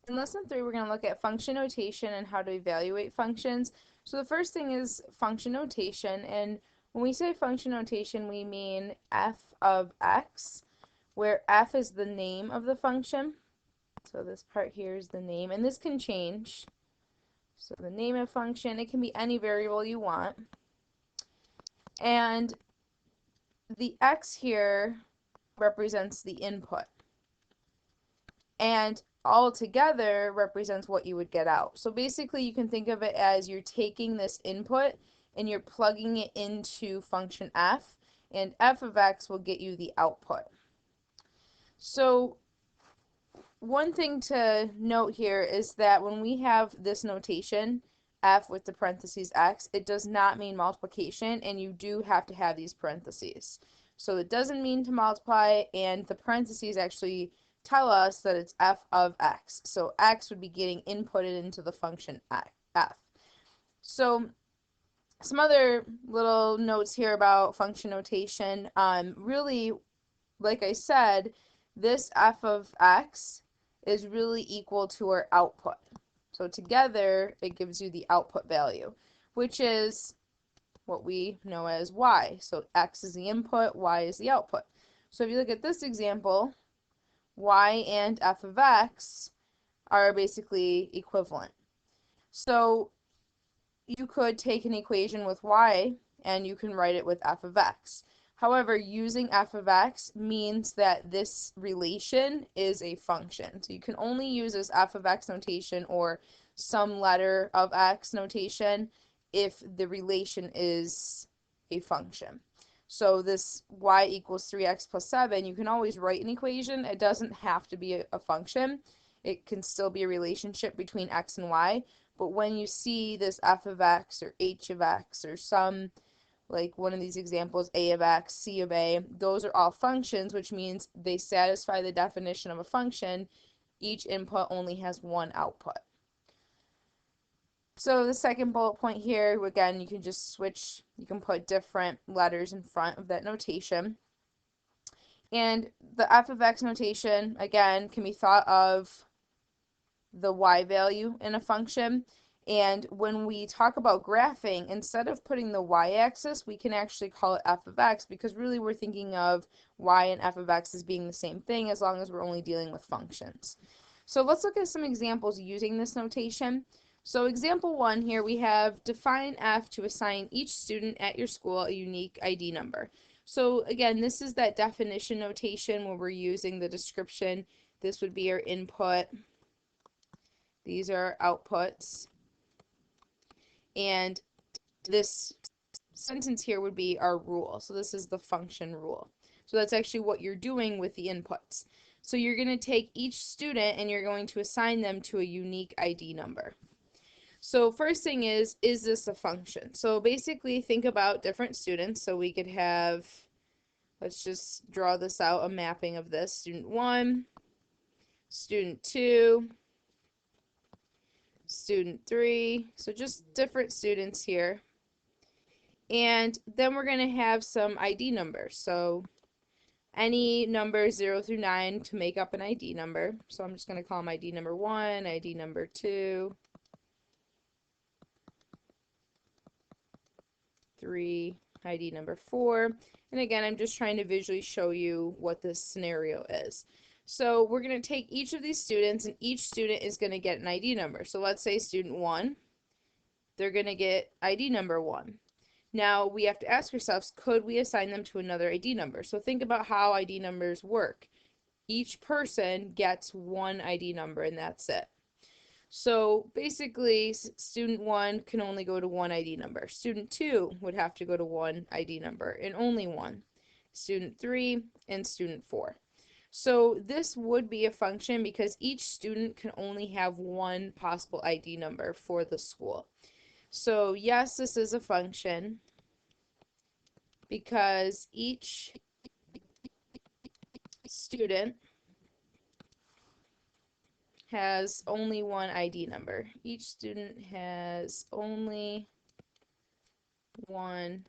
In lesson 3, we're going to look at function notation and how to evaluate functions. So the first thing is function notation, and when we say function notation, we mean f of x, where f is the name of the function. So this part here is the name, and this can change. So the name of function, it can be any variable you want. And the x here represents the input. And all together represents what you would get out. So basically you can think of it as you're taking this input and you're plugging it into function f, and f of x will get you the output. So one thing to note here is that when we have this notation, f with the parentheses x, it does not mean multiplication, and you do have to have these parentheses. So it doesn't mean to multiply, and the parentheses actually tell us that it's f of x. So x would be getting inputted into the function f. So some other little notes here about function notation. Really, like I said, this f of x is really equal to our output. So together, it gives you the output value, which is what we know as y. So x is the input, y is the output. So if you look at this example, y and f of x are basically equivalent. So you could take an equation with y and you can write it with f of x. However, using f of x means that this relation is a function. So you can only use this f of x notation or some letter of x notation if the relation is a function. So this y equals 3x plus 7, you can always write an equation. It doesn't have to be a function. It can still be a relationship between x and y. But when you see this f of x or h of x or some, like one of these examples, a of x, c of a, those are all functions, which means they satisfy the definition of a function. Each input only has one output. So the second bullet point here, again, you can just switch, you can put different letters in front of that notation. And the f of x notation, again, can be thought of the y value in a function. And when we talk about graphing, instead of putting the y-axis, we can actually call it f of x, because really we're thinking of y and f of x as being the same thing as long as we're only dealing with functions. So let's look at some examples using this notation. So example 1 here, we have define f to assign each student at your school a unique ID number. So again, this is that definition notation where we're using the description. This would be our input. These are outputs. And this sentence here would be our rule. So this is the function rule. So that's actually what you're doing with the inputs. So you're going to take each student and you're going to assign them to a unique ID number. So first thing is this a function? So basically think about different students. So we could have, let's just draw this out, a mapping of this. Student 1, student 2, student 3. So just different students here. And then we're going to have some ID numbers. So any numbers 0 through 9 to make up an ID number. So I'm just going to call them ID number 1, ID number 2, 3, ID number 4. And again, I'm just trying to visually show you what this scenario is. So we're going to take each of these students, and each student is going to get an ID number. So let's say student 1, they're going to get ID number 1. Now we have to ask ourselves, could we assign them to another ID number? So think about how ID numbers work. Each person gets one ID number and that's it. So basically, student 1 can only go to one ID number. Student 2 would have to go to one ID number and only one. Student 3 and student 4. So this would be a function because each student can only have one possible ID number for the school. So yes, this is a function because each student has only one ID number. Each student has only one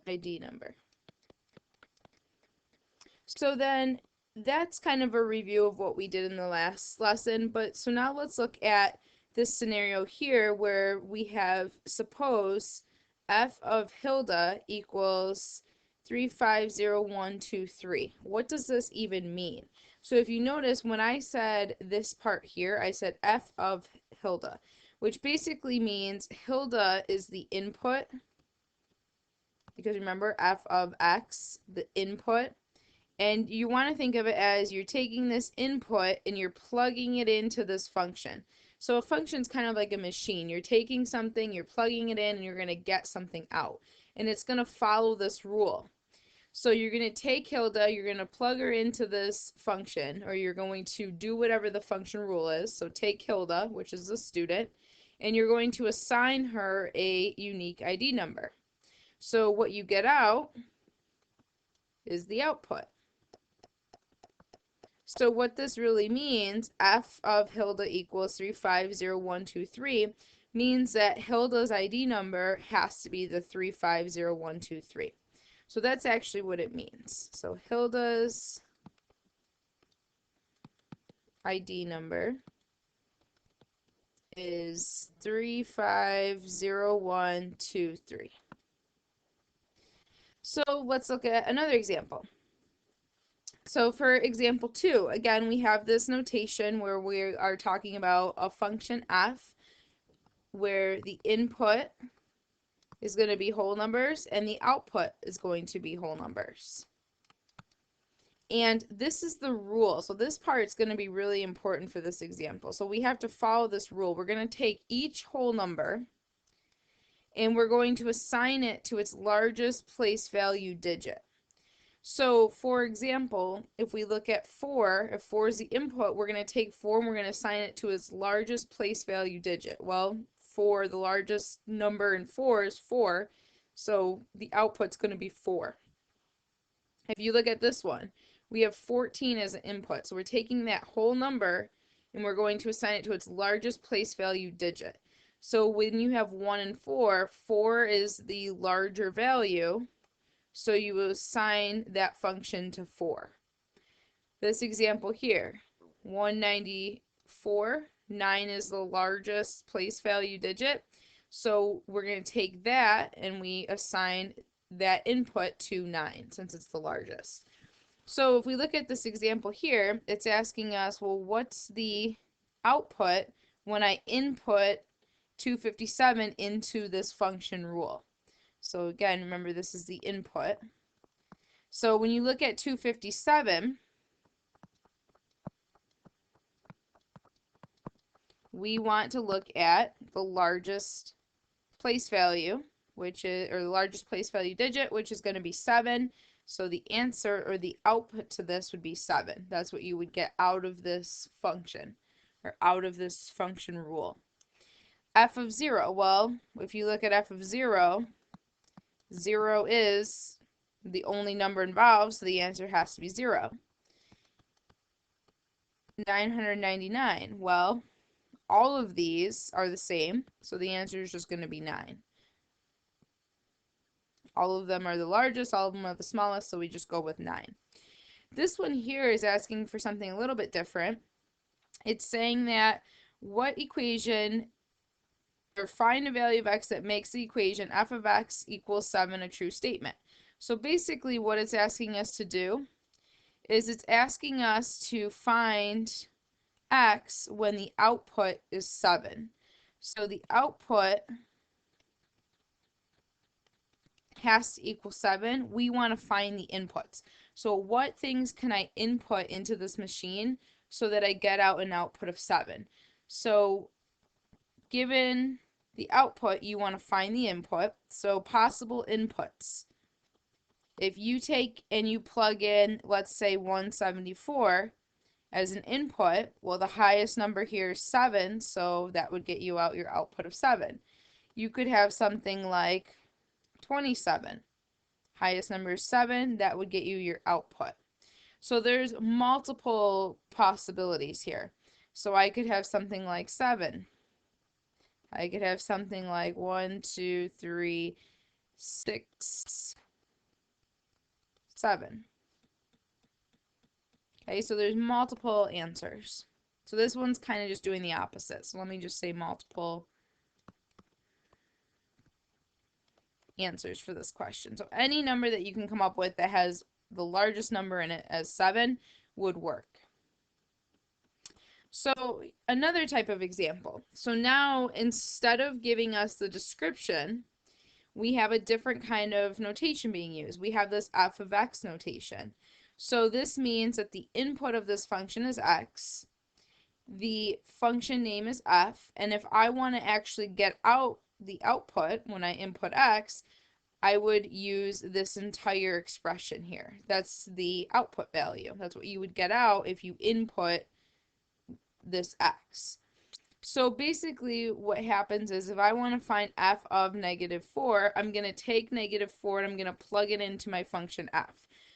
ID number. So then that's kind of a review of what we did in the last lesson. But so now let's look at this scenario here where we have, suppose f of Hilda equals 350123. What does this even mean? So if you notice, when I said this part here, I said f of Hilda, which basically means Hilda is the input, because remember, f of x, the input. And you want to think of it as you're taking this input and you're plugging it into this function. So a function is kind of like a machine. You're taking something, you're plugging it in, and you're going to get something out. And it's going to follow this rule. So you're going to take Hilda, you're going to plug her into this function, or you're going to do whatever the function rule is. So take Hilda, which is the student, and you're going to assign her a unique ID number. So what you get out is the output. So what this really means, f of Hilda equals 350123, means that Hilda's ID number has to be the 350123. So that's actually what it means. So Hilda's ID number is 350123. So let's look at another example. So for example 2, again, we have this notation where we are talking about a function f where the input is going to be whole numbers and the output is going to be whole numbers. And this is the rule. So this part is going to be really important for this example. So we have to follow this rule. We're going to take each whole number and we're going to assign it to its largest place value digit. So for example, if we look at 4, if 4 is the input, we're going to take 4 and we're going to assign it to its largest place value digit. Well, for the largest number in 4 is 4, so the output's going to be 4. If you look at this one, we have 14 as an input, so we're taking that whole number and we're going to assign it to its largest place value digit. So when you have 1 and 4, 4 is the larger value, so you will assign that function to 4. This example here, 194, 9 is the largest place value digit. So we're going to take that and we assign that input to 9 since it's the largest. So if we look at this example here, it's asking us, well, what's the output when I input 257 into this function rule? So again, remember this is the input. So when you look at 257, we want to look at the largest place value, which is, or the largest place value digit, which is going to be 7. So the answer or the output to this would be 7. That's what you would get out of this function or out of this function rule. F of 0, well, if you look at f of 0, 0 is the only number involved, so the answer has to be 0. 999, well, all of these are the same, so the answer is just going to be 9. All of them are the largest, all of them are the smallest, so we just go with 9. This one here is asking for something a little bit different. It's saying that what equation, or find a value of x that makes the equation f of x equals 7 a true statement. So basically what it's asking us to do is it's asking us to find x when the output is 7. So the output has to equal 7. We want to find the inputs. So what things can I input into this machine so that I get out an output of 7? So given the output, you want to find the input. So possible inputs. If you take and you plug in, let's say 174 as an input, well, the highest number here is 7, so that would get you out your output of 7. You could have something like 27. Highest number is 7, that would get you your output. So there's multiple possibilities here. So I could have something like 7. I could have something like 1, 2, 3, 6, 7. Okay, so there's multiple answers. So this one's kind of just doing the opposite. So let me just say multiple answers for this question. So any number that you can come up with that has the largest number in it as 7 would work. So another type of example. So now instead of giving us the description, we have a different kind of notation being used. We have this f of x notation. So this means that the input of this function is x, the function name is f, and if I want to actually get out the output when I input x, I would use this entire expression here. That's the output value. That's what you would get out if you input this x. So basically what happens is if I want to find f of -4, I'm going to take -4 and I'm going to plug it into my function f.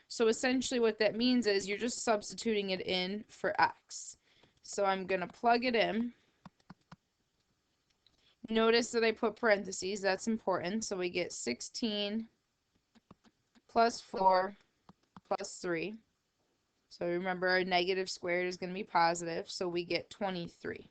So essentially what that means is you're just substituting it in for x. So I'm going to plug it in. Notice that I put parentheses. That's important. So we get 16 plus 4 plus 3. So remember, a negative squared is going to be positive. So we get 23.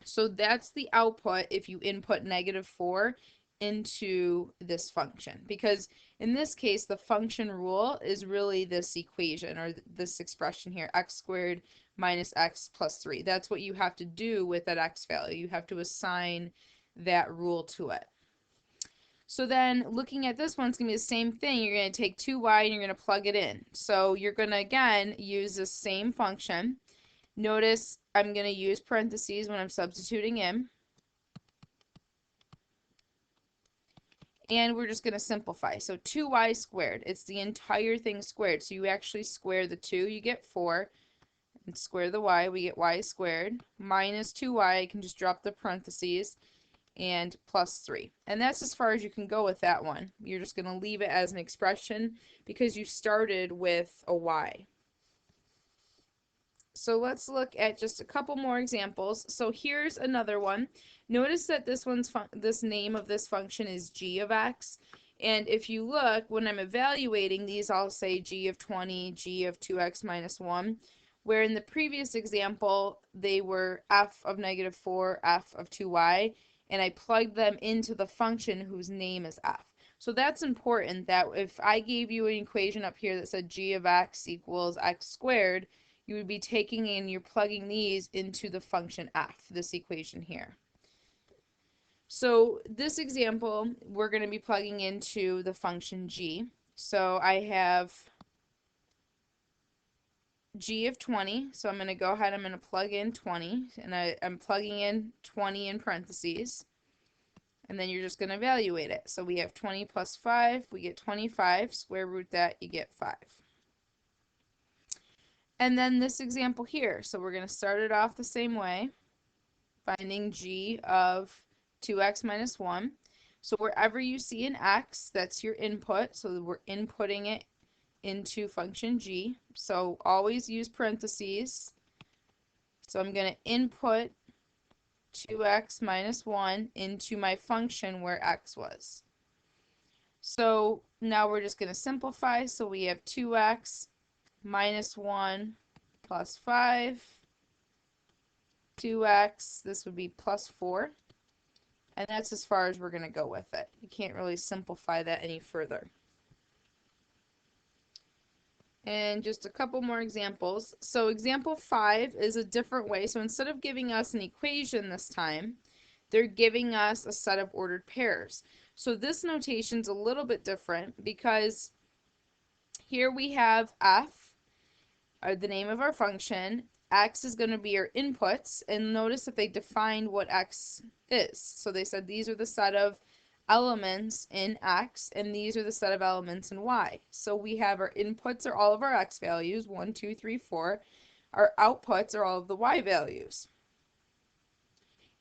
So that's the output if you input -4 into this function. Because in this case, the function rule is really this equation or this expression here, x squared minus x plus 3. That's what you have to do with that x value. You have to assign that rule to it. So then looking at this one, it's going to be the same thing. You're going to take 2y and you're going to plug it in. So you're going to, again, use the same function. Notice I'm going to use parentheses when I'm substituting in. And we're just going to simplify. So 2y squared, it's the entire thing squared. So you actually square the 2, you get 4. And square the y, we get y squared. Minus 2y, I can just drop the parentheses. And plus 3. And that's as far as you can go with that one. You're just going to leave it as an expression because you started with a y. So let's look at just a couple more examples. So here's another one. Notice that this name of this function is g of x. And if you look, when I'm evaluating these, I'll say g of 20, g of 2x minus 1. Where in the previous example, they were f of -4, f of 2y. And I plugged them into the function whose name is f. So that's important that if I gave you an equation up here that said g of x equals x squared, you would be taking and you're plugging these into the function f, this equation here. So this example, we're going to be plugging into the function g. So I have g of 20, so I'm going to go ahead, I'm going to plug in 20, and I'm plugging in 20 in parentheses. And then you're just going to evaluate it. So we have 20 plus 5, we get 25. Square root that, you get 5. And then this example here. So we're going to start it off the same way. Finding g of 2x minus 1. So wherever you see an x, that's your input. So we're inputting it into function g. So always use parentheses. So I'm going to input 2x minus 1 into my function where x was. So now we're just going to simplify. So we have 2x minus 1 plus 5. 2x, this would be plus 4. And that's as far as we're going to go with it. You can't really simplify that any further. And just a couple more examples. So example 5 is a different way. So instead of giving us an equation this time, they're giving us a set of ordered pairs. So this notation's a little bit different because here we have f, or the name of our function. X is going to be our inputs, and notice that they defined what x is. So they said these are the set of elements in x, and these are the set of elements in y. So we have our inputs are all of our x values, 1, 2, 3, 4. Our outputs are all of the y values.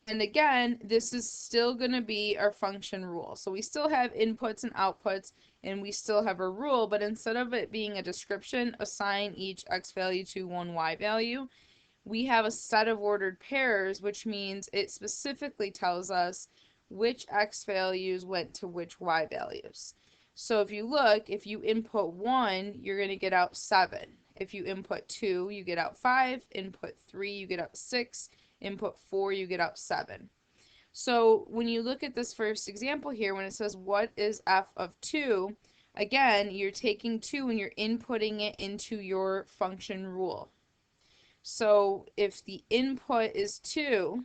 And again, this is still going to be our function rule. So we still have inputs and outputs, and we still have a rule, but instead of it being a description, assign each x value to one y value, we have a set of ordered pairs, which means it specifically tells us which x values went to which y values. So if you look, if you input 1, you're going to get out 7. If you input 2, you get out 5. Input 3, you get out 6. Input 4, you get out 7. So when you look at this first example here, when it says what is f of 2, again, you're taking 2 and you're inputting it into your function rule. So if the input is 2,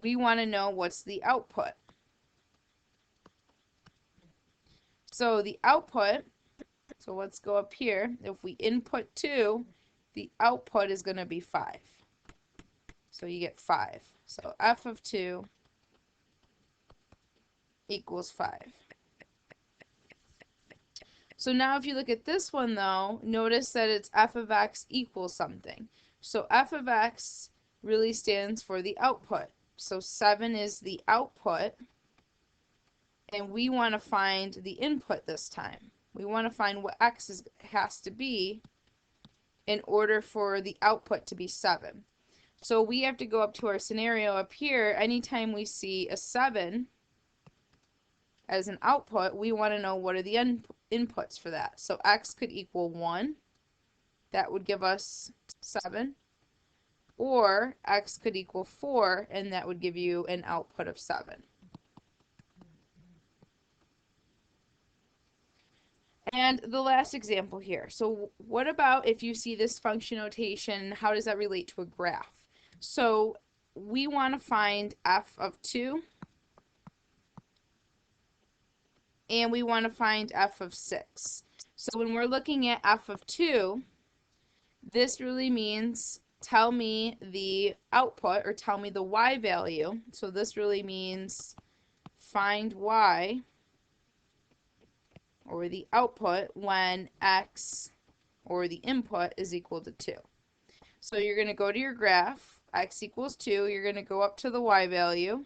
we want to know what's the output. So the output, so let's go up here. If we input 2, the output is going to be 5. So you get 5. So f of 2 equals 5. So now if you look at this one though, notice that it's f of x equals something. So f of x really stands for the output. So 7 is the output, and we want to find the input this time. We want to find what x has to be in order for the output to be 7. So we have to go up to our scenario up here. Anytime we see a 7 as an output, we want to know what are the inputs for that. So x could equal 1. That would give us 7. Or x could equal 4, and that would give you an output of 7. And the last example here. So what about if you see this function notation, how does that relate to a graph? So we want to find f of 2, and we want to find f of 6. So when we're looking at f of 2, this really means tell me the output, or tell me the y value. So this really means find y, or the output, when x, or the input, is equal to 2. So you're going to go to your graph, x equals 2, you're going to go up to the y value,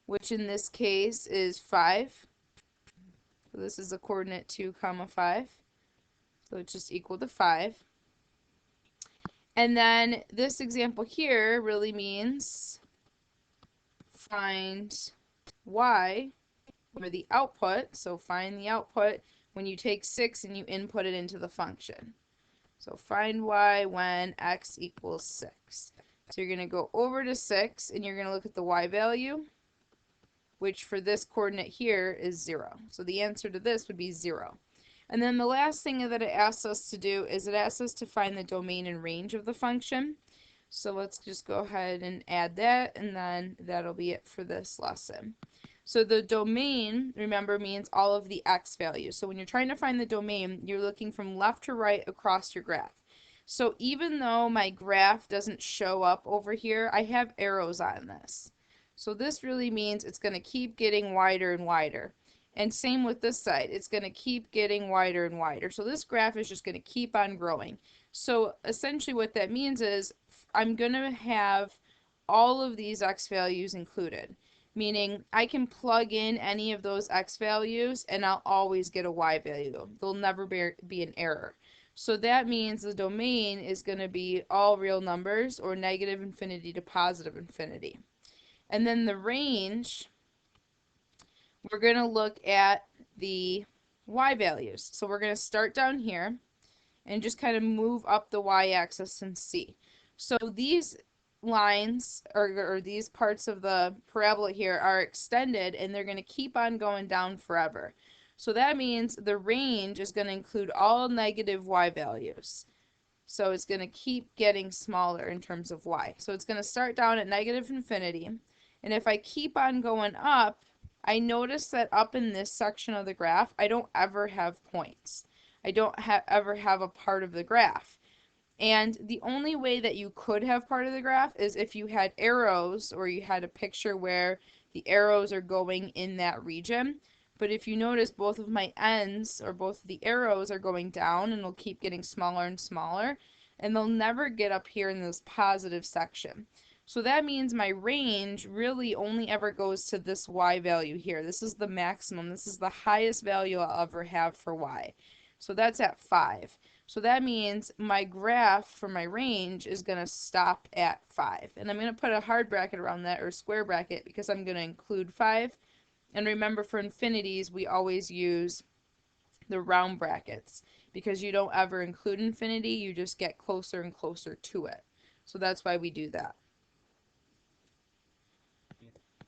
which in this case is 5. So this is the coordinate 2, 5. So it's just equal to 5. And then this example here really means find y, or the output. So find the output when you take 6 and you input it into the function. So find y when x equals 6. So you're going to go over to 6 and you're going to look at the y value, which for this coordinate here is 0. So the answer to this would be 0. And then the last thing that it asks us to do is it asks us to find the domain and range of the function. So let's just go ahead and add that, and then that'll be it for this lesson. So the domain, remember, means all of the x values. So when you're trying to find the domain, you're looking from left to right across your graph. So even though my graph doesn't show up over here, I have arrows on this. So this really means it's going to keep getting wider and wider. And same with this side, it's going to keep getting wider and wider. So this graph is just going to keep on growing. So essentially what that means is I'm going to have all of these x values included, meaning I can plug in any of those x values and I'll always get a y value. There'll never be an error. So that means the domain is going to be all real numbers, or negative infinity to positive infinity. And then the range, we're going to look at the y values. So we're going to start down here and just kind of move up the y-axis and see. So these lines, or these parts of the parabola here, are extended, and they're going to keep on going down forever. So that means the range is going to include all negative y values. So it's going to keep getting smaller in terms of y. So it's going to start down at negative infinity. And if I keep on going up, I notice that up in this section of the graph, I don't ever have points. I don't ever have a part of the graph. And the only way that you could have part of the graph is if you had arrows, or you had a picture where the arrows are going in that region. But if you notice, both of my ends, or both of the arrows, are going down, and they'll keep getting smaller and smaller, and they'll never get up here in this positive section. So that means my range really only ever goes to this y value here. This is the maximum. This is the highest value I'll ever have for y. So that's at 5. So that means my graph for my range is going to stop at 5. And I'm going to put a hard bracket around that, or square bracket, because I'm going to include 5. And remember, for infinities, we always use the round brackets, because you don't ever include infinity, you just get closer and closer to it. So that's why we do that.